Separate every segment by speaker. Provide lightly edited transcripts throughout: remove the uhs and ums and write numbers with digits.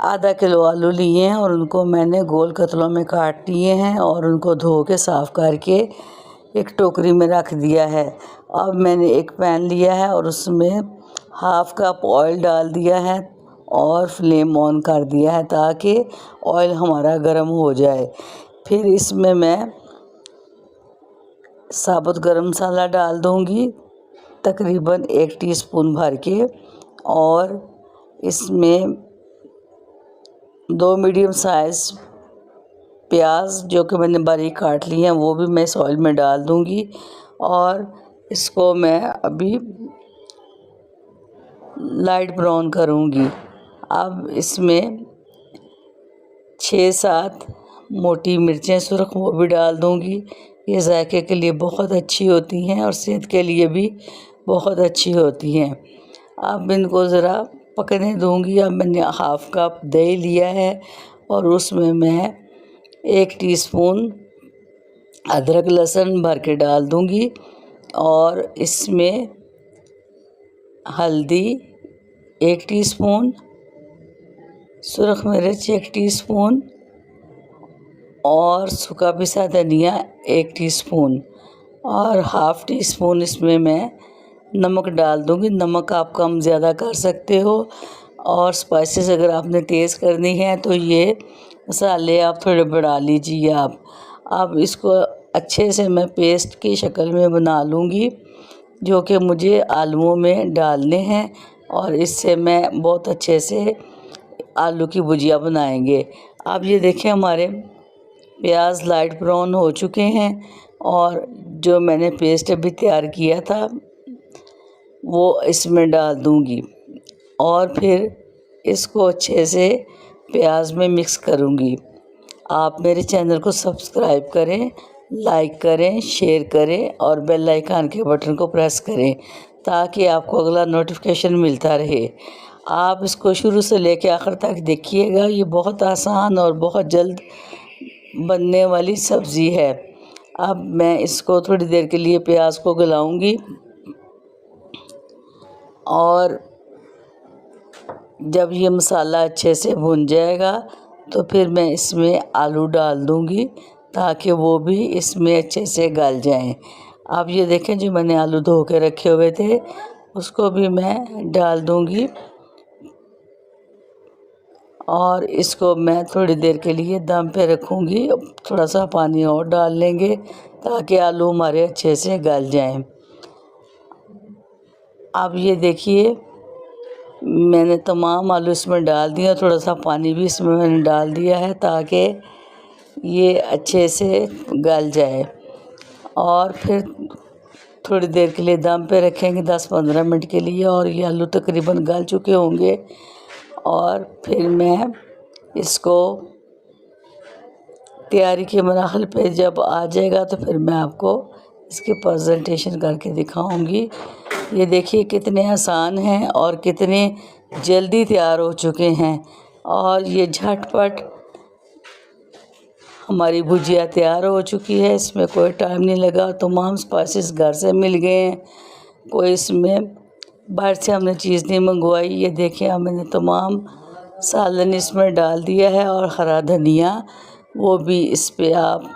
Speaker 1: आधा किलो आलू लिए हैं और उनको मैंने गोल कतलों में काट लिए हैं और उनको धो के साफ़ करके एक टोकरी में रख दिया है। अब मैंने एक पैन लिया है और उसमें हाफ़ कप ऑयल डाल दिया है और फ्लेम ऑन कर दिया है ताकि ऑयल हमारा गर्म हो जाए। फिर इसमें मैं साबुत गरम मसाला डाल दूंगी तकरीबन 1 टीस्पून भर के, और इसमें 2 मीडियम साइज़ प्याज जो कि मैंने बारीक काट लिए हैं वो भी मैं इस ऑयल में डाल दूंगी और इसको मैं अभी लाइट ब्राउन करूंगी। अब इसमें 6-7 मोटी मिर्चें सुरख वो भी डाल दूंगी। ये जायके के लिए बहुत अच्छी होती हैं और सेहत के लिए भी बहुत अच्छी होती हैं। अब इनको ज़रा पकने दूंगी। अब मैंने हाफ़ कप दही लिया है और उसमें मैं 1 टीस्पून अदरक लहसुन भर के डाल दूंगी और इसमें हल्दी 1 टीस्पून, सुरख मिर्च 1 टीस्पून और सूखा पिसा धनिया 1 टीस्पून और हाफ़ टी स्पून इसमें मैं नमक डाल दूंगी। नमक आप कम ज़्यादा कर सकते हो और स्पाइसेस अगर आपने तेज़ करनी है तो ये मसाले आप थोड़े बढ़ा लीजिए आप। अब इसको अच्छे से मैं पेस्ट की शक्ल में बना लूँगी जो कि मुझे आलूओं में डालने हैं और इससे मैं बहुत अच्छे से आलू की भुजिया बनाएंगे। आप ये देखें हमारे प्याज लाइट ब्राउन हो चुके हैं और जो मैंने पेस्ट अभी तैयार किया था वो इसमें डाल दूंगी और फिर इसको अच्छे से प्याज में मिक्स करूंगी। आप मेरे चैनल को सब्सक्राइब करें, लाइक करें, शेयर करें और बेल आइकन के बटन को प्रेस करें ताकि आपको अगला नोटिफिकेशन मिलता रहे। आप इसको शुरू से लेकर आखिर तक देखिएगा। ये बहुत आसान और बहुत जल्द बनने वाली सब्ज़ी है। अब मैं इसको थोड़ी देर के लिए प्याज को गलाऊंगी और जब ये मसाला अच्छे से भुन जाएगा तो फिर मैं इसमें आलू डाल दूंगी ताकि वो भी इसमें अच्छे से गल जाएं। आप ये देखें जो मैंने आलू धो के रखे हुए थे उसको भी मैं डाल दूंगी और इसको मैं थोड़ी देर के लिए दम पे रखूँगी। थोड़ा सा पानी और डाल लेंगे ताकि आलू हमारे अच्छे से गल जाएं। अब ये देखिए मैंने तमाम आलू इसमें डाल दिया, थोड़ा सा पानी भी इसमें मैंने डाल दिया है ताकि ये अच्छे से गल जाए और फिर थोड़ी देर के लिए दम पे रखेंगे 10-15 मिनट के लिए और ये आलू तकरीबन गल चुके होंगे और फिर मैं इसको तैयारी के मराहल पे जब आ जाएगा तो फिर मैं आपको इसकी प्रेजेंटेशन करके दिखाऊंगी। ये देखिए कितने आसान हैं और कितने जल्दी तैयार हो चुके हैं और ये झटपट हमारी भुजिया तैयार हो चुकी है। इसमें कोई टाइम नहीं लगा, तमाम स्पाइसेस घर से मिल गए हैं, कोई इसमें बाहर से हमने चीज़ नहीं मंगवाई। ये देखिए अब मैंने तमाम सालन इसमें डाल दिया है और हरा धनिया वो भी इस पे आप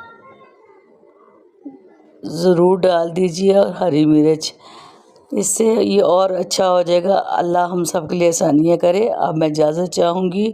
Speaker 1: ज़रूर डाल दीजिए और हरी मिर्च, इससे ये और अच्छा हो जाएगा। अल्लाह हम सब के लिए आसानियाँ करे। अब मैं इजाज़त चाहूँगी।